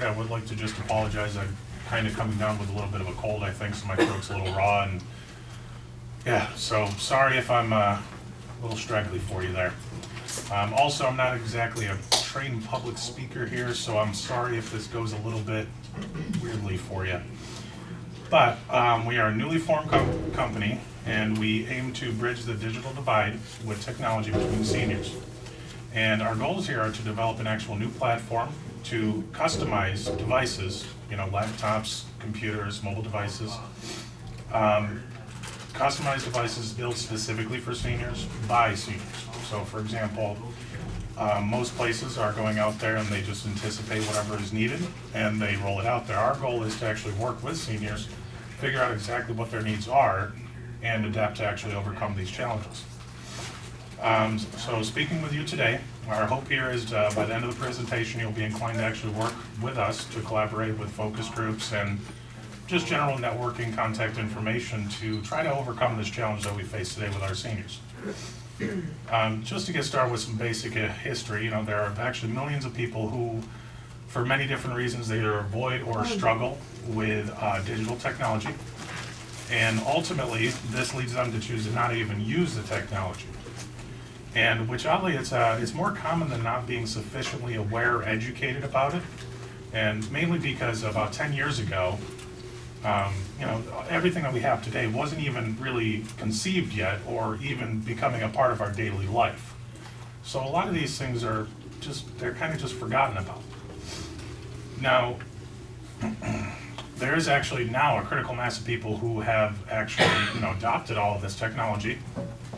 I would like to just apologize. I'm kind of coming down with a little bit of a cold, I think, so my throat's a little raw, and yeah, so sorry if I'm a little straggly for you there. Also, I'm not exactly a trained public speaker here, so I'm sorry if this goes a little bit weirdly for you. But we are a newly formed company, and we aim to bridge the digital divide with technology between seniors. And our goals here are to develop an actual new platform to customize devices, laptops, computers, mobile devices, customized devices built specifically for seniors by seniors. So for example, most places are going out there and they just anticipate whatever is needed and they roll it out there. Our goal is to actually work with seniors, figure out exactly what their needs are, and adapt to actually overcome these challenges. So speaking with you today, our hope here is by the end of the presentation, you'll be inclined to actually work with us to collaborate with focus groups and just general networking contact information to try to overcome this challenge that we face today with our seniors. Just to get started with some basic history, there are actually millions of people who, for many different reasons, they either avoid or struggle with digital technology. And ultimately, this leads them to choose to not even use the technology. And which oddly, it's more common than not being sufficiently aware or educated about it. And mainly because about 10 years ago, everything that we have today wasn't even really conceived yet or even becoming a part of our daily life. So a lot of these things are they're kind of just forgotten about. Now, there is actually now a critical mass of people who have actually, adopted all of this technology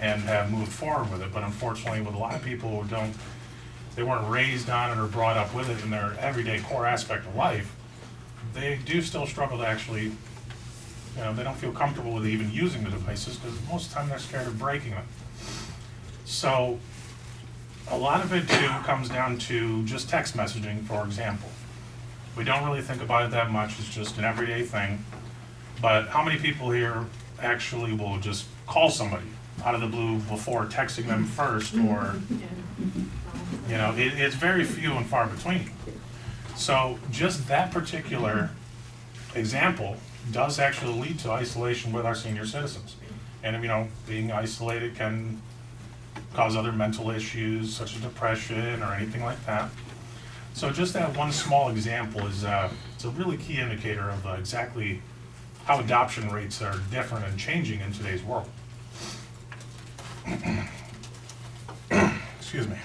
and have moved forward with it. But unfortunately, with a lot of people who they weren't raised on it or brought up with it in their everyday core aspect of life, they do still struggle to actually, they don't feel comfortable with even using the devices because most of the time they're scared of breaking them. So a lot of it too comes down to just text messaging, for example. We don't really think about it that much, it's just an everyday thing. But how many people here actually will just call somebody out of the blue before texting them first, or, it's very few and far between. So just that particular example does actually lead to isolation with our senior citizens. And being isolated can cause other mental issues such as depression or anything like that. So just that one small example is it's a really key indicator of exactly how adoption rates are different and changing in today's world. Excuse me.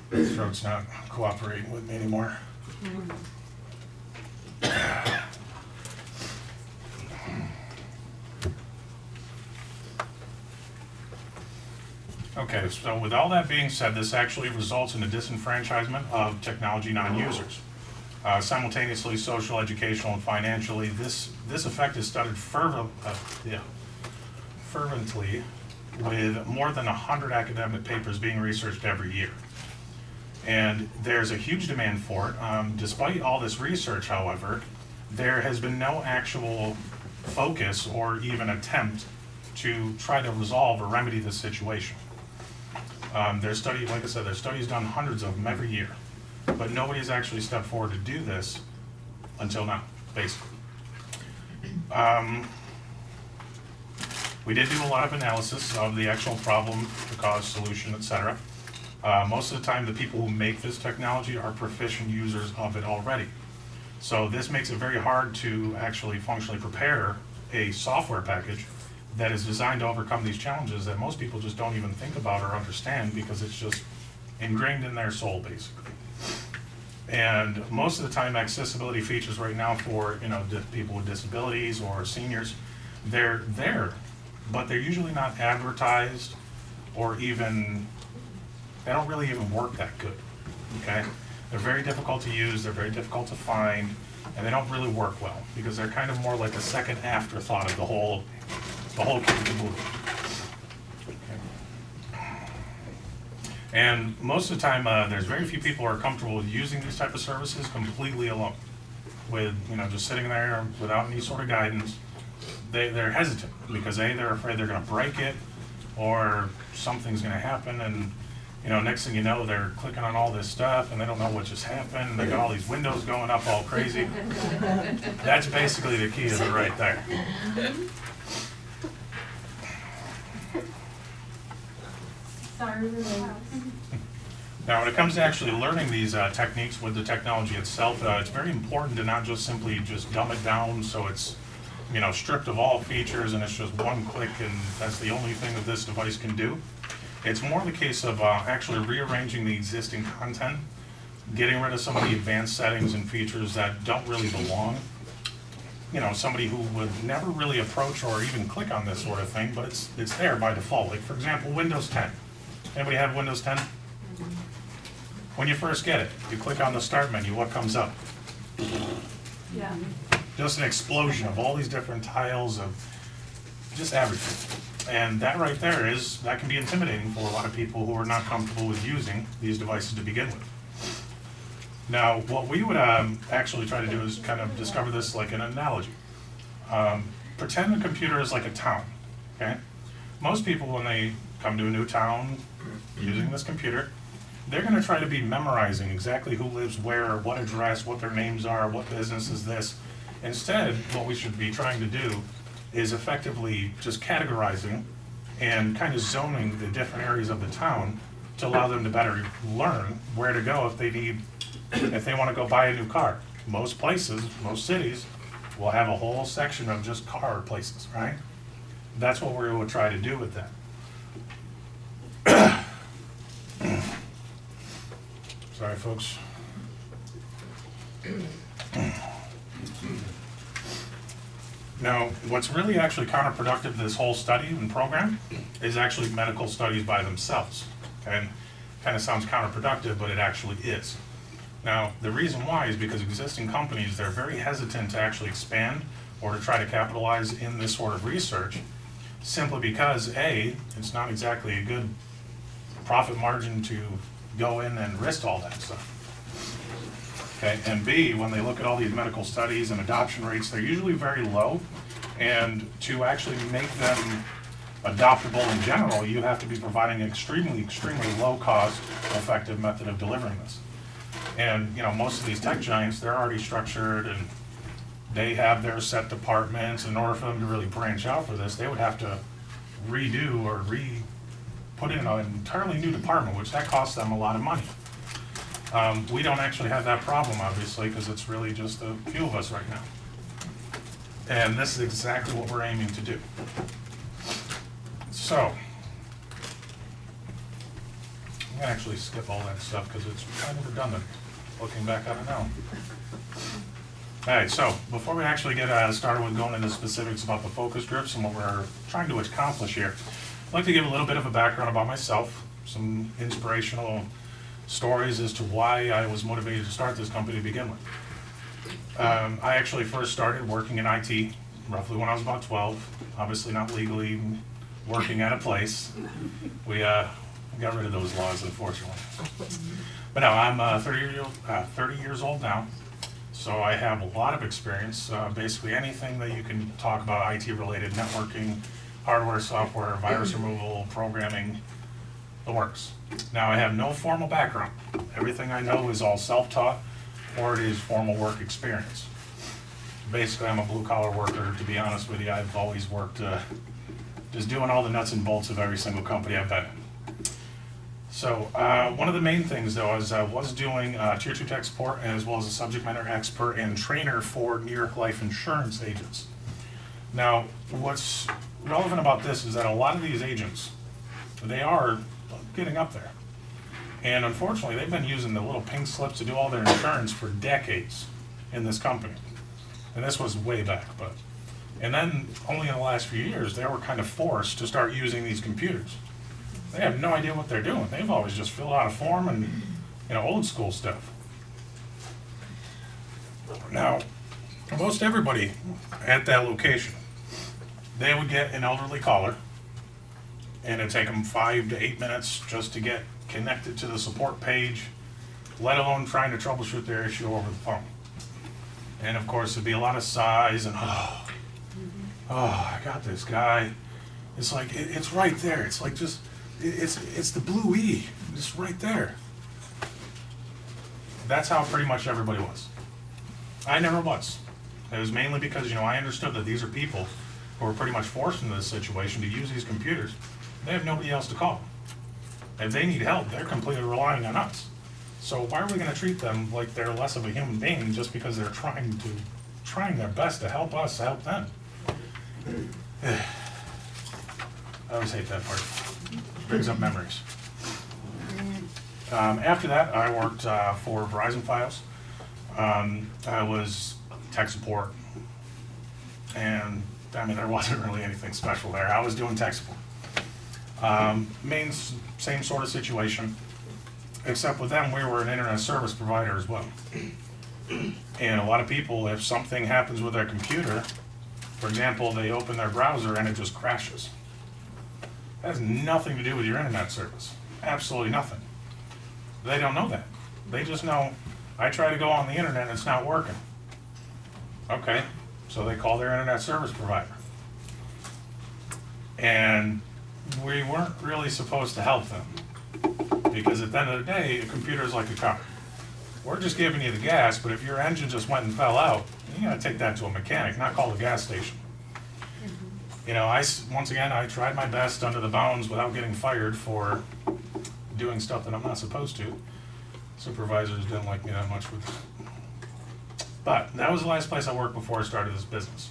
This throat's not cooperating with me anymore. Okay, so with all that being said, this actually results in the disenfranchisement of technology non-users. Simultaneously, social, educational, and financially, this effect is studied fervently with more than 100 academic papers being researched every year. And there's a huge demand for it. Despite all this research, however, there has been no actual focus or even attempt to try to resolve or remedy this situation. There's studies done, hundreds of them every year, but nobody's actually stepped forward to do this until now, basically. We did do a lot of analysis of the actual problem, the cause, solution, etc. Most of the time, the people who make this technology are proficient users of it already. So this makes it very hard to actually functionally prepare a software package that is designed to overcome these challenges that most people just don't even think about or understand because it's just ingrained in their soul, basically. And most of the time, accessibility features right now for people with disabilities or seniors, they're there, but they're usually not advertised or even, they don't really even work that good, okay? They're very difficult to use, they're very difficult to find, and they don't really work well because they're kind of more like a second afterthought of the whole kit and caboodle. Okay. And most of the time, there's very few people who are comfortable with using these type of services completely alone, with just sitting there without any sort of guidance. They're hesitant because they're afraid they're going to break it or something's going to happen, and next thing you know, they're clicking on all this stuff and they don't know what just happened. They got all these windows going up all crazy. That's basically the key to it right there. Now, when it comes to actually learning these techniques with the technology itself, it's very important to not just simply just dumb it down so it's, stripped of all features and it's just one click and that's the only thing that this device can do. It's more the case of actually rearranging the existing content, getting rid of some of the advanced settings and features that don't really belong. Somebody who would never really approach or even click on this sort of thing, but it's there by default. Like, for example, Windows 10. Anybody have Windows 10? When you first get it, you click on the Start menu, what comes up? Yeah. Just an explosion of all these different tiles of just everything. And that right there that can be intimidating for a lot of people who are not comfortable with using these devices to begin with. Now, what we would actually try to do is kind of discover this like an analogy. Pretend a computer is like a town, okay? Most people, when they come to a new town using this computer, they're going to try to be memorizing exactly who lives where, what address, what their names are, what business is this. Instead, what we should be trying to do is effectively just categorizing and kind of zoning the different areas of the town to allow them to better learn where to go if they want to go buy a new car. Most places, most cities, will have a whole section of just car places, right? That's what we will try to do with that. Sorry, folks. Now, what's really actually counterproductive to this whole study and program is actually medical studies by themselves. And kind of sounds counterproductive, but it actually is. Now, the reason why is because existing companies, they're very hesitant to actually expand or to try to capitalize in this sort of research, simply because A, it's not exactly a good profit margin to go in and risk all that stuff. Okay, and B, when they look at all these medical studies and adoption rates, they're usually very low, and to actually make them adoptable in general, you have to be providing an extremely low cost, effective method of delivering this. And most of these tech giants, they're already structured and they have their set departments. In order for them to really branch out for this, they would have to redo or put in an entirely new department, which that costs them a lot of money. We don't actually have that problem, obviously, because it's really just a few of us right now. And this is exactly what we're aiming to do. So, I'm going to actually skip all that stuff because it's kind of redundant. Looking back, I don't know. All right, so before we actually get started with going into specifics about the focus groups and what we're trying to accomplish here, I'd like to give a little bit of a background about myself, some inspirational stories as to why I was motivated to start this company to begin with. I actually first started working in IT roughly when I was about 12, obviously not legally working at a place. We got rid of those laws, unfortunately. But no, I'm 30 years old now, so I have a lot of experience. Basically anything that you can talk about IT-related, networking, hardware, software, virus removal, programming, the works. Now, I have no formal background. Everything I know is all self-taught, or it is formal work experience. Basically, I'm a blue-collar worker, to be honest with you. I've always worked just doing all the nuts and bolts of every single company I've been in. So one of the main things, though, is I was doing Tier 2 tech support as well as a subject matter expert and trainer for New York life insurance agents. Now, what's relevant about this is that a lot of these agents, they are getting up there. And unfortunately, they've been using the little pink slips to do all their insurance for decades in this company. And this was way back, and then only in the last few years, they were kind of forced to start using these computers. They have no idea what they're doing. They've always just filled out a form and, old school stuff. Now, most everybody at that location, they would get an elderly caller, and it'd take them 5 to 8 minutes just to get connected to the support page, let alone trying to troubleshoot their issue over the phone. And of course, it'd be a lot of sighs and, I got this guy. It's like, it's right there. It's like, just It's the blue E, it's right there. That's how pretty much everybody was. I never was. It was mainly because, I understood that these are people who are pretty much forced into this situation to use these computers. They have nobody else to call. If they need help, they're completely relying on us. So why are we gonna treat them like they're less of a human being just because they're trying their best to help us help them? I always hate that part. Brings up memories. After that, I worked for Verizon Files. I was tech support, and there wasn't really anything special there. I was doing tech support. Same sort of situation, except with them, we were an internet service provider as well. And a lot of people, if something happens with their computer, for example, they open their browser and it just crashes. That has nothing to do with your internet service. Absolutely nothing. They don't know that. They just know, I try to go on the internet and it's not working. Okay, so they call their internet service provider. And we weren't really supposed to help them, because at the end of the day, a computer is like a car. We're just giving you the gas, but if your engine just went and fell out, you gotta take that to a mechanic, not call the gas station. Once again, I tried my best under the bounds without getting fired for doing stuff that I'm not supposed to. Supervisors didn't like me that much with that. But that was the last place I worked before I started this business.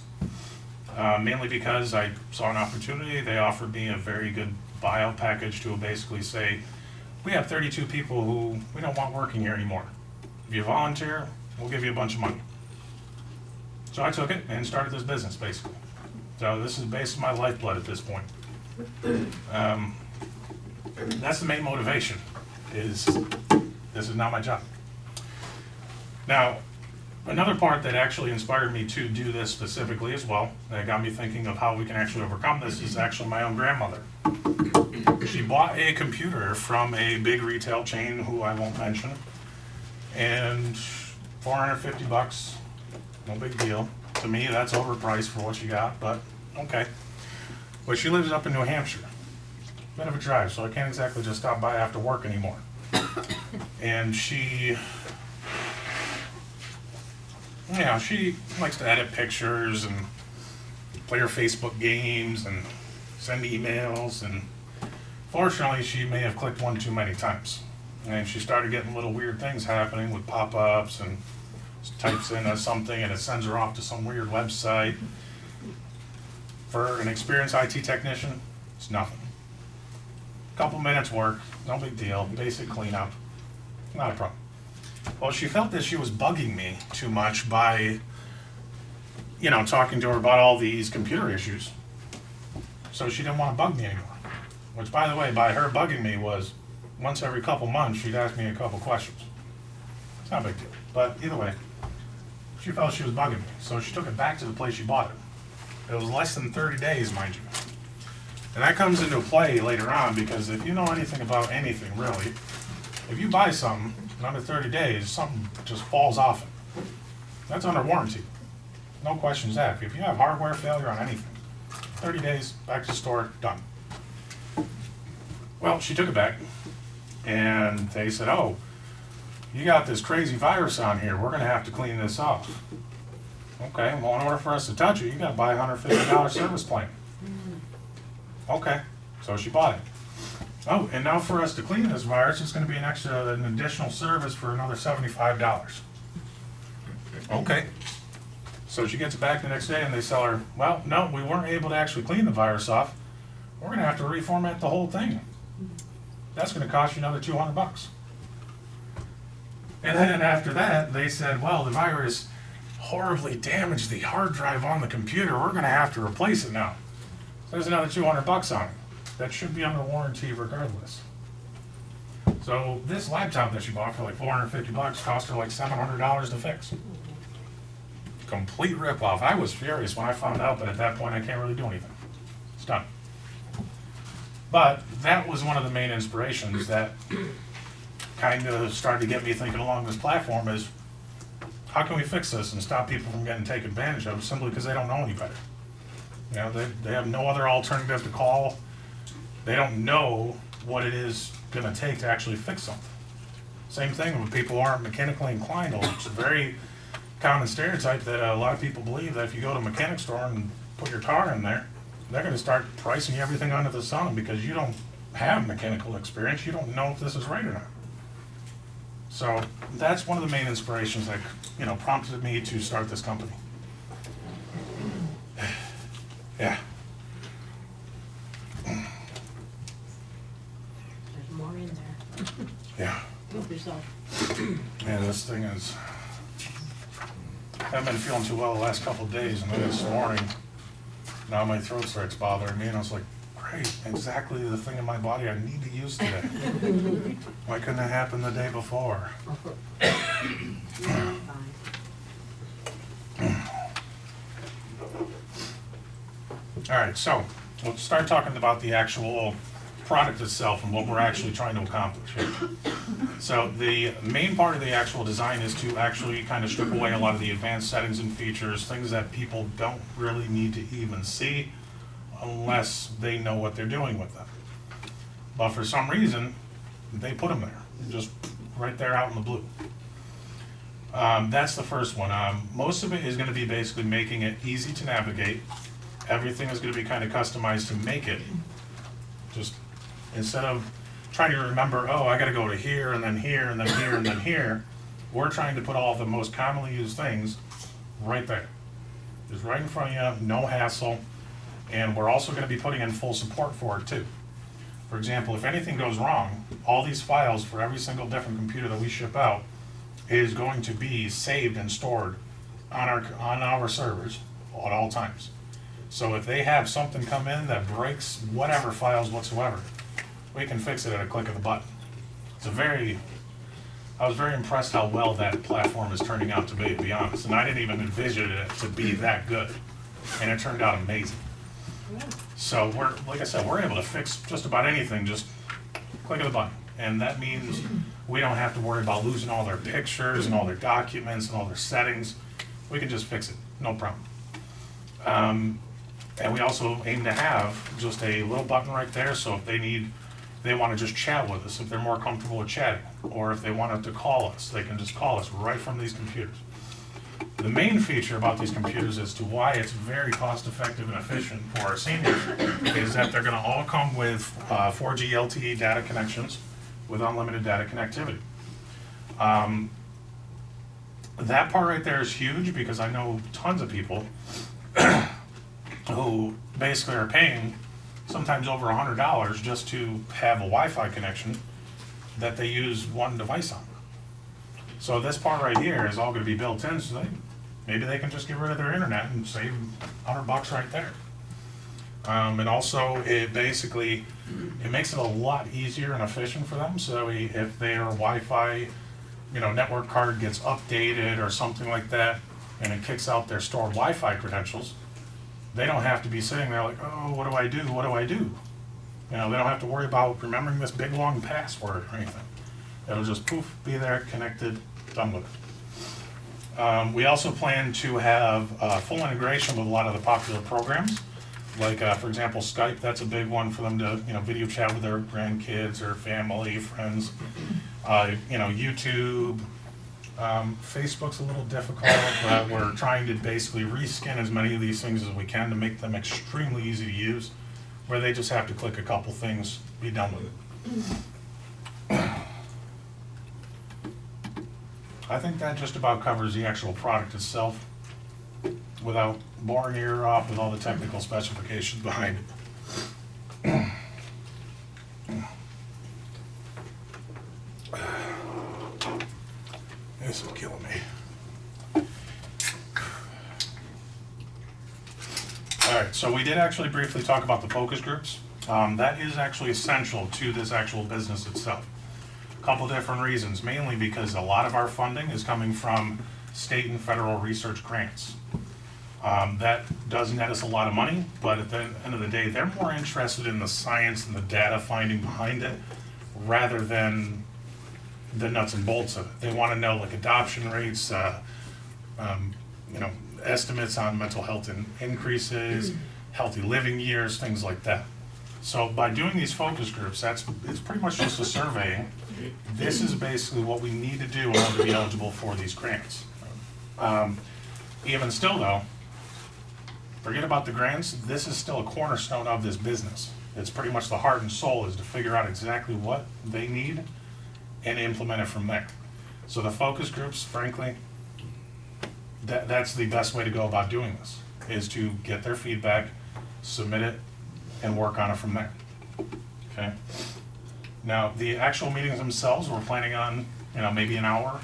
Mainly because I saw an opportunity. They offered me a very good buyout package to basically say, we have 32 people who we don't want working here anymore. If you volunteer, we'll give you a bunch of money. So I took it and started this business, basically. So this is basically my lifeblood at this point. That's the main motivation, is this is not my job. Now, another part that actually inspired me to do this specifically as well, that got me thinking of how we can actually overcome this, is actually my own grandmother. She bought a computer from a big retail chain who I won't mention, and $450, no big deal. To me, that's overpriced for what she got, but okay. But she lives up in New Hampshire. Bit of a drive, so I can't exactly just stop by after work anymore. And she likes to edit pictures and play her Facebook games and send emails, and fortunately she may have clicked one too many times. And she started getting little weird things happening with pop-ups, and types in something and it sends her off to some weird website. For an experienced IT technician, it's nothing. Couple minutes work, no big deal, basic cleanup, not a problem. Well, she felt that she was bugging me too much by, talking to her about all these computer issues. So she didn't want to bug me anymore. Which, by the way, by her bugging me was once every couple months, she'd ask me a couple questions. It's not a big deal. But either way, she felt she was bugging me. So she took it back to the place she bought it. It was less than 30 days, mind you. And that comes into play later on, because if you know anything about anything, really, if you buy something, in under 30 days, something just falls off it. That's under warranty. No questions asked. If you have hardware failure on anything, 30 days, back to the store, done. Well, she took it back, and they said, oh, you got this crazy virus on here. We're going to have to clean this off. Okay, well, in order for us to touch it, you got to buy a $150 service plan. Okay, so she bought it. Oh, and now for us to clean this virus, it's going to be an additional service for another $75. Okay. So she gets it back the next day and they tell her, well, no, we weren't able to actually clean the virus off. We're going to have to reformat the whole thing. That's going to cost you another $200. And then after that, they said, well, the virus horribly damaged the hard drive on the computer. We're going to have to replace it now. So there's another $200 on it. That should be under warranty regardless. So this laptop that she bought for like $450 cost her like $700 to fix. Complete ripoff. I was furious when I found out, but at that point I can't really do anything. It's done. But that was one of the main inspirations that kind of started to get me thinking along this platform is, how can we fix this and stop people from getting taken advantage of simply because they don't know any better? They have no other alternative to call. They don't know what it is gonna take to actually fix something. Same thing with people who aren't mechanically inclined. It's a very common stereotype that a lot of people believe that if you go to a mechanic store and put your car in there, they're gonna start pricing everything under the sun because you don't have mechanical experience. You don't know if this is right or not. So that's one of the main inspirations that, prompted me to start this company. Yeah. There's more in there. Yeah. Help yourself. Yeah, this thing is, I haven't been feeling too well the last couple of days, and then this morning, now my throat starts bothering me, and I was like, great, exactly the thing in my body I need to use today. Why couldn't it happen the day before? Fine. All right, so we'll start talking about the actual product itself and what we're actually trying to accomplish here. So the main part of the actual design is to actually kind of strip away a lot of the advanced settings and features, things that people don't really need to even see unless they know what they're doing with them. But for some reason, they put them there, just right there out in the blue. That's the first one. Most of it is going to be basically making it easy to navigate. Everything is going to be kind of customized to make it just, instead of trying to remember, oh, I got to go to here and then here and then here and then here, we're trying to put all the most commonly used things right there. Just right in front of you, no hassle. And we're also going to be putting in full support for it too. For example, if anything goes wrong, all these files for every single different computer that we ship out is going to be saved and stored on our servers at all times. So if they have something come in that breaks whatever files whatsoever, we can fix it at a click of the button. I was very impressed how well that platform is turning out to be honest. And I didn't even envision it to be that good. And it turned out amazing. So like I said, we're able to fix just about anything, just click of the button. And that means we don't have to worry about losing all their pictures and all their documents and all their settings. We can just fix it, no problem. And we also aim to have just a little button right there, so if they want to just chat with us, if they're more comfortable with chatting, or if they wanted to call us, they can just call us right from these computers. The main feature about these computers as to why it's very cost effective and efficient for our seniors is that they're going to all come with 4G LTE data connections with unlimited data connectivity. That part right there is huge because I know tons of people who basically are paying sometimes over $100 just to have a Wi-Fi connection that they use one device on. So this part right here is all going to be built in, so maybe they can just get rid of their internet and save $100 right there. And also, it makes it a lot easier and efficient for them. So if their Wi-Fi, network card gets updated or something like that, and it kicks out their stored Wi-Fi credentials, they don't have to be sitting there like, oh, what do I do? What do I do? They don't have to worry about remembering this big long password or anything. It'll just poof, be there, connected, done with it. We also plan to have full integration with a lot of the popular programs. Like, for example, Skype, that's a big one for them to, video chat with their grandkids or family, friends. YouTube, Facebook's a little difficult, but we're trying to basically reskin as many of these things as we can to make them extremely easy to use, where they just have to click a couple things, be done with it. I think that just about covers the actual product itself without boring your ear off with all the technical specifications behind it. This is killing me. All right, so we did actually briefly talk about the focus groups. That is actually essential to this actual business itself. A couple different reasons, mainly because a lot of our funding is coming from state and federal research grants. That does net us a lot of money, but at the end of the day, they're more interested in the science and the data finding behind it rather than the nuts and bolts of it. They want to know like adoption rates, estimates on mental health increases, healthy living years, things like that. So by doing these focus groups, it's pretty much just a survey. This is basically what we need to do in order to be eligible for these grants. Even still though, forget about the grants, this is still a cornerstone of this business. It's pretty much the heart and soul is to figure out exactly what they need and implement it from there. So the focus groups, frankly, that's the best way to go about doing this, is to get their feedback, submit it, and work on it from there. Okay? Now, the actual meetings themselves, we're planning on, maybe an hour,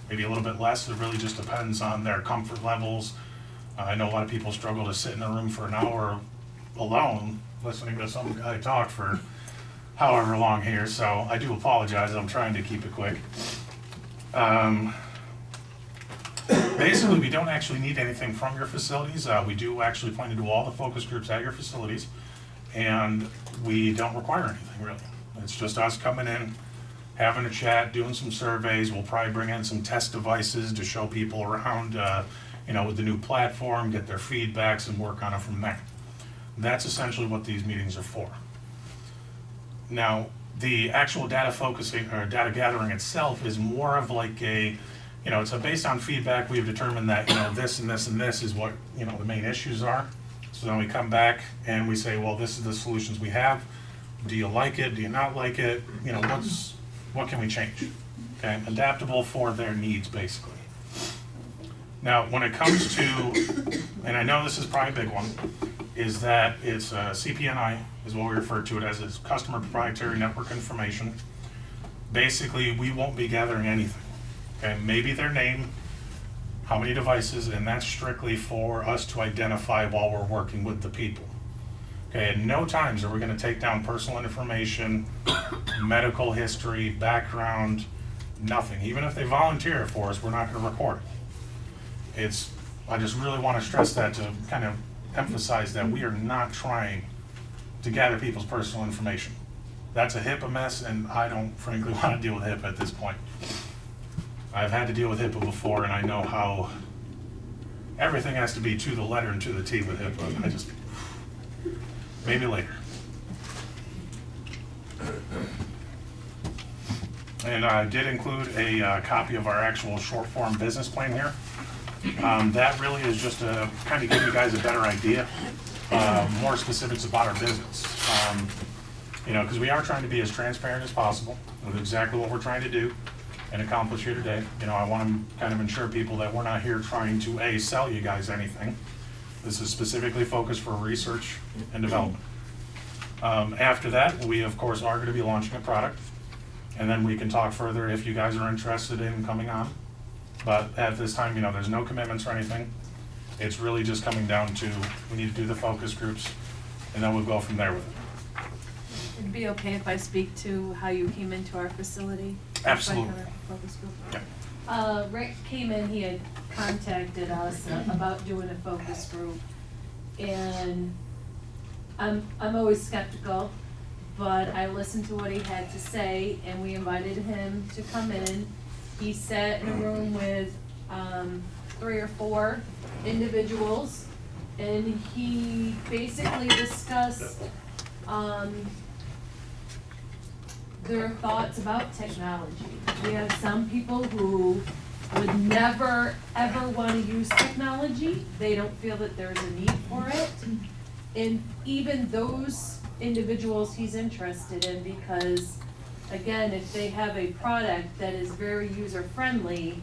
maybe a little bit less. It really just depends on their comfort levels. I know a lot of people struggle to sit in a room for an hour alone, listening to some guy talk for however long here, so I do apologize. I'm trying to keep it quick. Basically, we don't actually need anything from your facilities. We do actually plan to do all the focus groups at your facilities, and we don't require anything really. It's just us coming in, having a chat, doing some surveys. We'll probably bring in some test devices to show people around, with the new platform, get their feedbacks and work on it from there. That's essentially what these meetings are for. Now, the actual data focusing or data gathering itself is more of like it's based on feedback. We've determined that, this and this and this is what, the main issues are. So then we come back and we say, well, this is the solutions we have. Do you like it? Do you not like it? What can we change? Okay, adaptable for their needs, basically. Now, when it comes to, and I know this is probably a big one, is that it's CPNI, is what we refer to it as, is Customer Proprietary Network Information. Basically, we won't be gathering anything. Okay, maybe their name, how many devices, and that's strictly for us to identify while we're working with the people. Okay, at no times are we going to take down personal information, medical history, background, nothing. Even if they volunteer it for us, we're not going to record it. I just really want to stress that to kind of emphasize that we are not trying to gather people's personal information. That's a HIPAA mess, and I don't frankly want to deal with HIPAA at this point. I've had to deal with HIPAA before, and I know how everything has to be to the letter and to the T with HIPAA. Maybe later. And I did include a copy of our actual short form business plan here. That really is just to kind of give you guys a better idea, more specifics about our business. Because we are trying to be as transparent as possible with exactly what we're trying to do and accomplish here today. I want to kind of ensure people that we're not here trying to sell you guys anything. This is specifically focused for research and development. After that, we of course are going to be launching a product, and then we can talk further if you guys are interested in coming on. But at this time, there's no commitments or anything. It's really just coming down to, we need to do the focus groups, and then we'll go from there with it. It'd be okay if I speak to how you came into our facility? Absolutely. Like a focus group? Yeah. Rick came in, he had contacted us about doing a focus group, and I'm always skeptical, but I listened to what he had to say, and we invited him to come in. He sat in a room with 3 or 4 individuals, and he basically discussed their thoughts about technology. We have some people who would never ever want to use technology. They don't feel that there's a need for it. And even those individuals he's interested in, because again, if they have a product that is very user-friendly,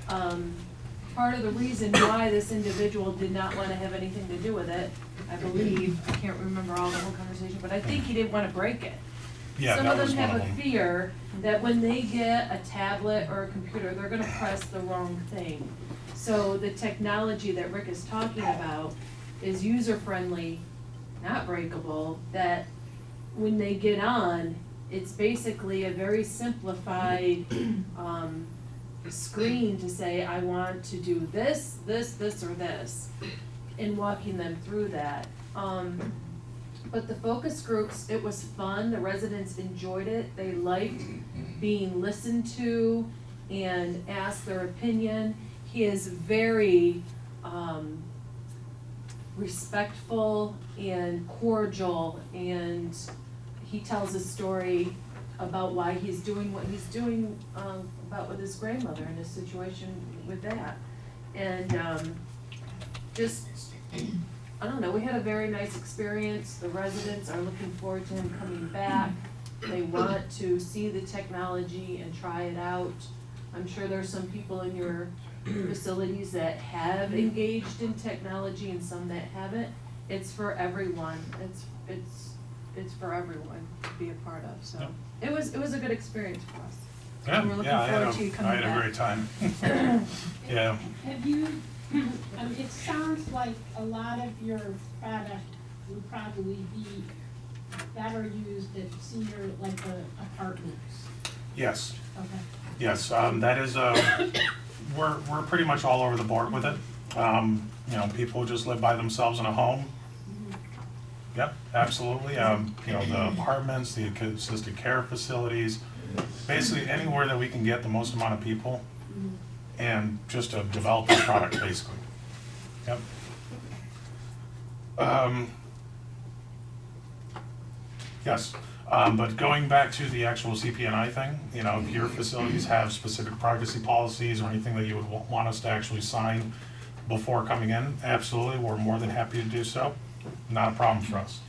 part of the reason why this individual did not want to have anything to do with it, I believe, I can't remember all the whole conversation, but I think he didn't want to break it. Yeah, Some that of them was one have of a them. fear that when they get a tablet or a computer, they're gonna press the wrong thing. So the technology that Rick is talking about is user-friendly, not breakable, that when they get on, it's basically a very simplified screen to say, I want to do this, this, this, or this, and walking them through that. But the focus groups, it was fun, the residents enjoyed it, they liked being listened to and asked their opinion. He is very respectful and cordial, and he tells a story about why he's doing what he's doing, about with his grandmother and his situation with that. And, just, I don't know, we had a very nice experience. The residents are looking forward to him coming back. They want to see the technology and try it out. I'm sure there's some people in your facilities that have engaged in technology and some that haven't. It's for everyone. It's for everyone to be a part of, so. It was a good experience for us. Yeah, We're looking yeah, forward to you I coming had a back. great time. Yeah. Have you, it sounds like a lot of your product would probably be better used at senior, like apartments. Yes, Okay. yes, that is, we're pretty much all over the board with it. You know, people who just live by themselves in a home. Yep, absolutely. You know, the apartments, the assisted care facilities, basically anywhere that we can get the most amount of people and just to develop the product, basically. Yep. Yes, but going back to the actual CPNI thing, you know, if your facilities have specific privacy policies or anything that you would want us to actually sign before coming in, absolutely, we're more than happy to do so. Not a problem for us.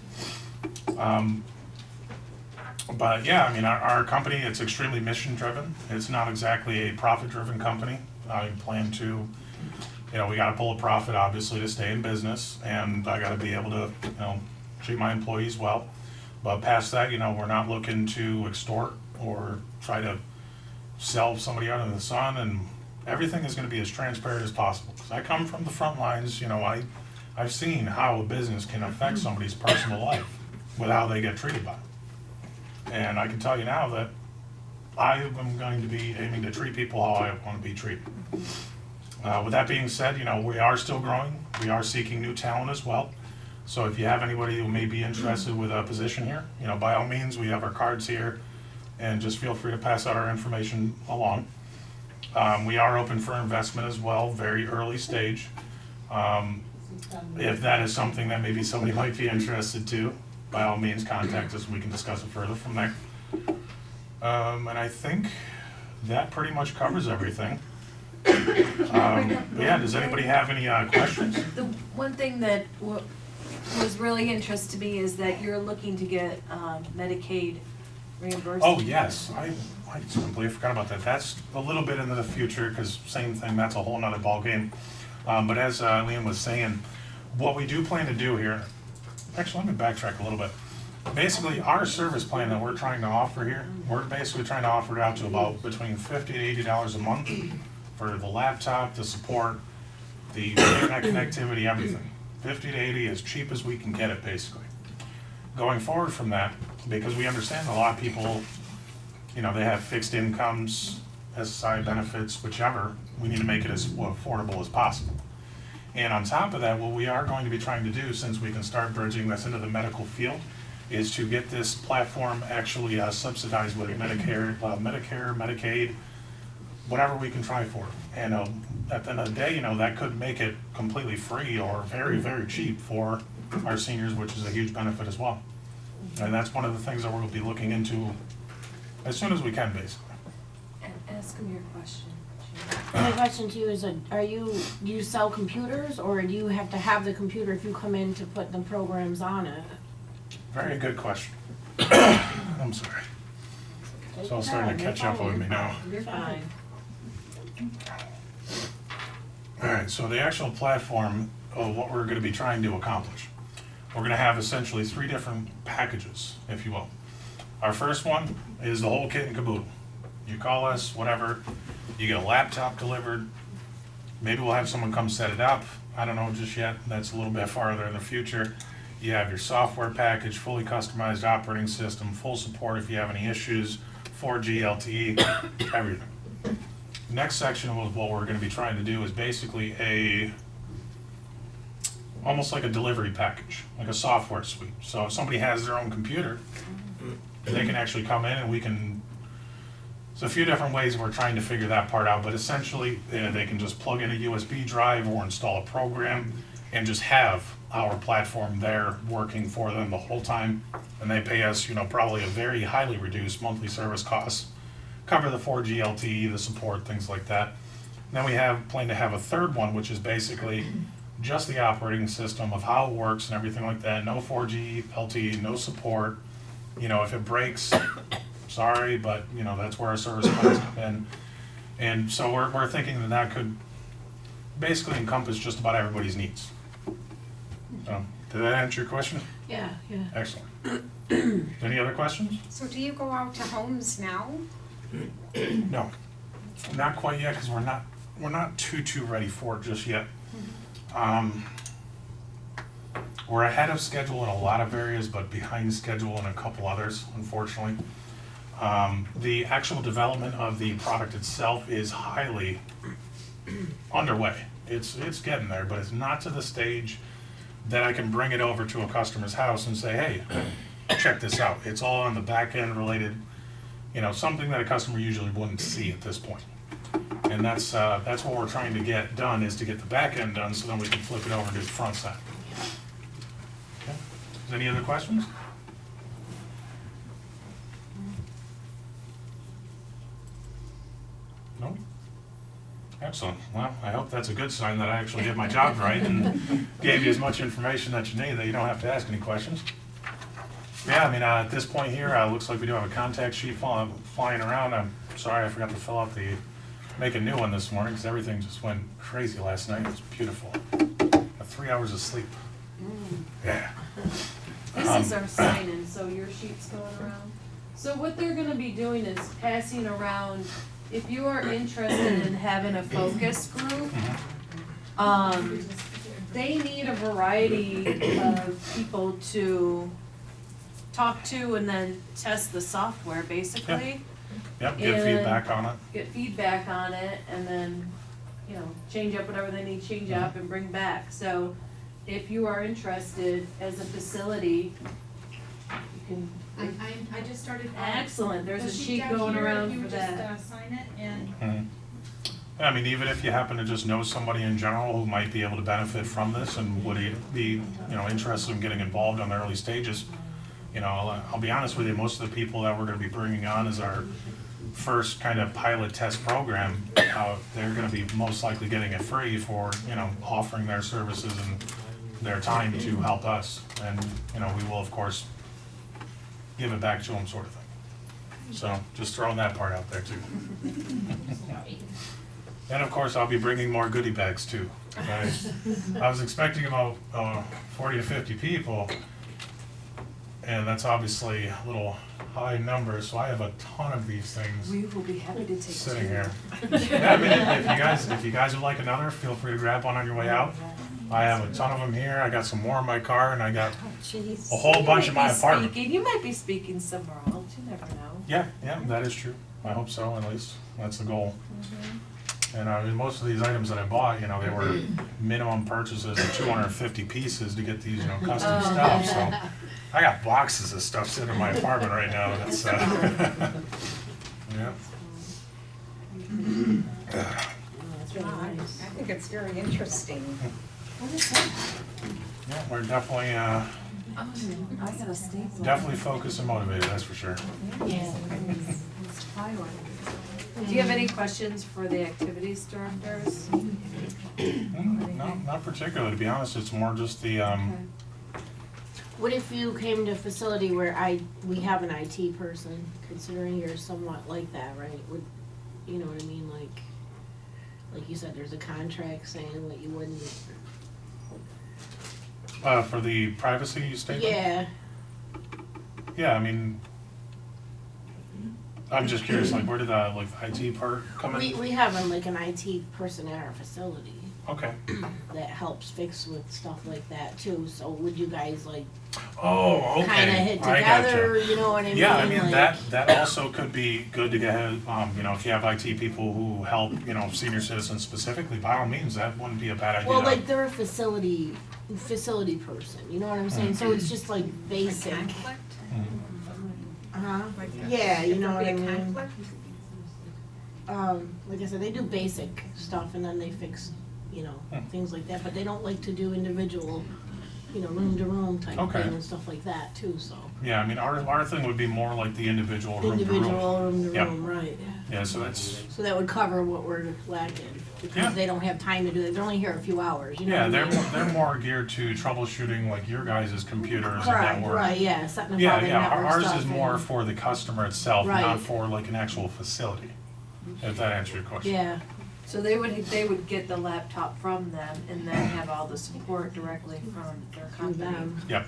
But yeah, I mean, our company, it's extremely mission driven. It's not exactly a profit driven company. I plan to, you know, we gotta pull a profit obviously to stay in business, and I gotta be able to, you know, treat my employees well. But past that, you know, we're not looking to extort or try to sell somebody out in the sun, and everything is gonna be as transparent as possible. 'Cause I come from the front lines, you know, I've seen how a business can affect somebody's personal life with how they get treated by it. And I can tell you now that I am going to be aiming to treat people how I want to be treated. With that being said, you know, we are still growing. We are seeking new talent as well. So if you have anybody who may be interested with a position here, you know, by all means, we have our cards here, and just feel free to pass out our information along. We are open for investment as well, very early stage. If that is something that maybe somebody might be interested to, by all means, contact us and we can discuss it further from there. And I think that pretty much covers everything. But yeah, does anybody have any questions? The one thing that was really interesting to me is that you're looking to get Medicaid reimbursement. Oh, yes, I just completely forgot about that. That's a little bit into the future, because same thing, that's a whole nother ballgame. But as Liam was saying, what we do plan to do here, actually, let me backtrack a little bit. Basically, our service plan that we're trying to offer here, we're basically trying to offer it out to about between $50 to $80 a month for the laptop, the support, the internet connectivity, everything. 50 to 80, as cheap as we can get it, basically. Going forward from that, because we understand a lot of people, you know, they have fixed incomes, SSI benefits, whichever, we need to make it as affordable as possible. And on top of that, what we are going to be trying to do, since we can start bridging this into the medical field, is to get this platform actually subsidized with Medicare, Medicaid, whatever we can try for. And at the end of the day, you know, that could make it completely free or very, very cheap for our seniors, which is a huge benefit as well. And that's one of the things that we'll be looking into as soon as we can, basically. And ask him your question. My question to you is, do you sell computers, or do you have to have the computer if you come in to put the programs on it? Very good question. I'm sorry. It's all starting to catch up with me now. You're fine. All right, so the actual platform of what we're going to be trying to accomplish. We're going to have essentially 3 different packages, if you will. Our first one is the whole kit and caboodle. You call us, whatever, you get a laptop delivered. Maybe we'll have someone come set it up. I don't know just yet. That's a little bit farther in the future. You have your software package, fully customized operating system, full support if you have any issues, 4G, LTE, everything. Next section of what we're going to be trying to do is basically almost like a delivery package, like a software suite. So if somebody has their own computer, they can actually come in and we can, there's a few different ways we're trying to figure that part out, but essentially they can just plug in a USB drive or install a program, and just have our platform there working for them the whole time. And they pay us, probably a very highly reduced monthly service costs, cover the 4G LTE, the support, things like that. And then we plan to have a third one, which is basically just the operating system of how it works and everything like that. No 4G LTE, no support. If it breaks, sorry, but that's where our service plans come in. And so we're thinking that could basically encompass just about everybody's needs. So, did that answer your question? Yeah, yeah. Excellent. Any other questions? So do you go out to homes now? No, not quite yet, because we're not too ready for it just yet. We're ahead of schedule in a lot of areas, but behind schedule in a couple others, unfortunately. The actual development of the product itself is highly underway. It's getting there, but it's not to the stage that I can bring it over to a customer's house and say, hey, check this out. It's all on the back end related, something that a customer usually wouldn't see at this point. And that's what we're trying to get done, is to get the back end done so then we can flip it over to the front side. Okay. Is there any other questions? No? Excellent. Well, I hope that's a good sign that I actually did my job right and gave you as much information that you need, that you don't have to ask any questions. Yeah, at this point here, looks like we do have a contact sheet flying around. I'm sorry I forgot to fill out make a new one this morning, because everything just went crazy last night. It was beautiful. Got 3 hours of sleep. Yeah. This is our sign-in, so your sheet's going around. So what they're gonna be doing is passing around, if you are interested in having a focus group, they need a variety of people to talk to and then test the software, basically. Yep, get And feedback on it. Get feedback on it, and then, change up whatever they need to change up and bring back. So if you are interested as a facility, you can. I just started. Excellent, there's the a sheet sheet down going here, around if you for just, that. sign it and. Even if you happen to just know somebody in general who might be able to benefit from this and would be, interested in getting involved on the early stages, I'll be honest with you, most of the people that we're gonna be bringing on as our first kind of pilot test program, they're gonna be most likely getting it free for, offering their services and their time to help us. And, we will, of course, give it back to them, sort of thing. So, just throwing that part out there, too. And of course, I'll be bringing more goodie bags too. I was expecting about 40 to 50 people, and that's obviously a little high number, so I have a ton of these things We will be happy to take sitting two. here. Yeah, if you guys would like another, feel free to grab one on your way out. I have a ton of them here. I got some more in my car, and I got a whole bunch in my apartment. You might be speaking somewhere else, you never know. Yeah, that is true. I hope so, at least. That's the goal. And most of these items that I bought, they were minimum purchases of 250 pieces to get these, custom stuff. So I got boxes of stuff sitting in my apartment right now. That's, yeah. That's really nice. I think it's very interesting. Yeah, we're definitely, I got a staple. definitely focused and motivated, that's for sure. Yeah. Let's try one. Do you have any questions for the activities directors? No, not particularly, to be honest. It's more just the, What if you came to a facility where we have an IT person, considering you're somewhat like that, right? Would, you know what I mean, like you said, there's a contract saying what you wouldn't. for the privacy statement? Yeah, Yeah, I'm just curious, where did the, IT part come in? we have an IT person at our facility Okay. that helps fix with stuff like that too, so would you guys Oh, okay. kinda hit I gotcha. together, you know what I mean? Yeah, that also could be good to get, if you have IT people who help, senior citizens specifically, by all means, that wouldn't be a bad idea. Well, they're a facility person, you know what I'm saying, so it's just basic. Conflict? Uh-huh, Like, yeah, you if know there'd what I be a mean. conflict? Like I said, they do basic stuff and then they fix you know, things like that, but they don't like to do individual, you know, room to room type Okay. thing and stuff like that too, so. Yeah, I mean, our thing would be more like the individual room to room. Individual room to Yep. room, right. Yeah, so that's, So that would cover what we're lacking, Yeah. because they don't have time to do it, they're only here a few hours, you know yeah, what I mean? they're more geared to troubleshooting like your guys' computers and Right, network. right, yeah, setting up all Yeah, the yeah, network ours stuff is more and- for the customer itself, not Right. for like an actual facility, if that answers your question. Yeah, So they would get the laptop from them and then have all the support directly from their through company. them. Yep,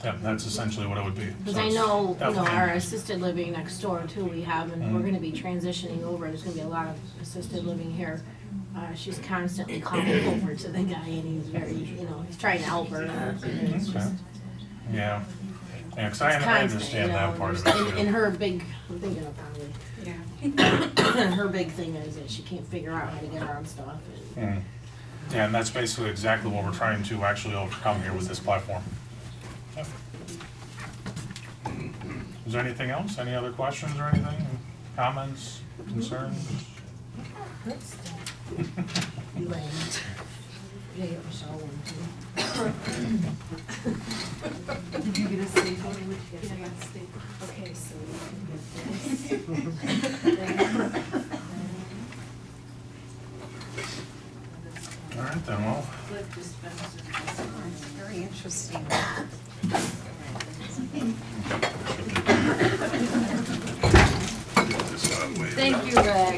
yep, that's essentially what it would be. Because So I it's know, you know, definitely- our assisted living next door too, we have, and we're Mhm. gonna be transitioning over, there's gonna be a lot of assisted living here. She's constantly calling over to the guy and he's very, you know, he's trying to help her. and it's Okay. just- Yeah, yeah, cause I it's constant, understand you know, that and part of there's- it too. and her big, I'm thinking of probably, Yeah. her big thing is that she can't figure out how to get around stuff and. Mm. Yeah, and that's basically exactly what we're trying to actually overcome here with this platform. Yep. Is there anything else? Any other questions or anything? Comments, concerns? You laughed. Yeah, get Michelle one too. Did you get a staple? Yeah, I got a staple. Okay, so we can get this. All right then, well, Flip dispenser. Very interesting. get this out of the way. Thank you, Rick.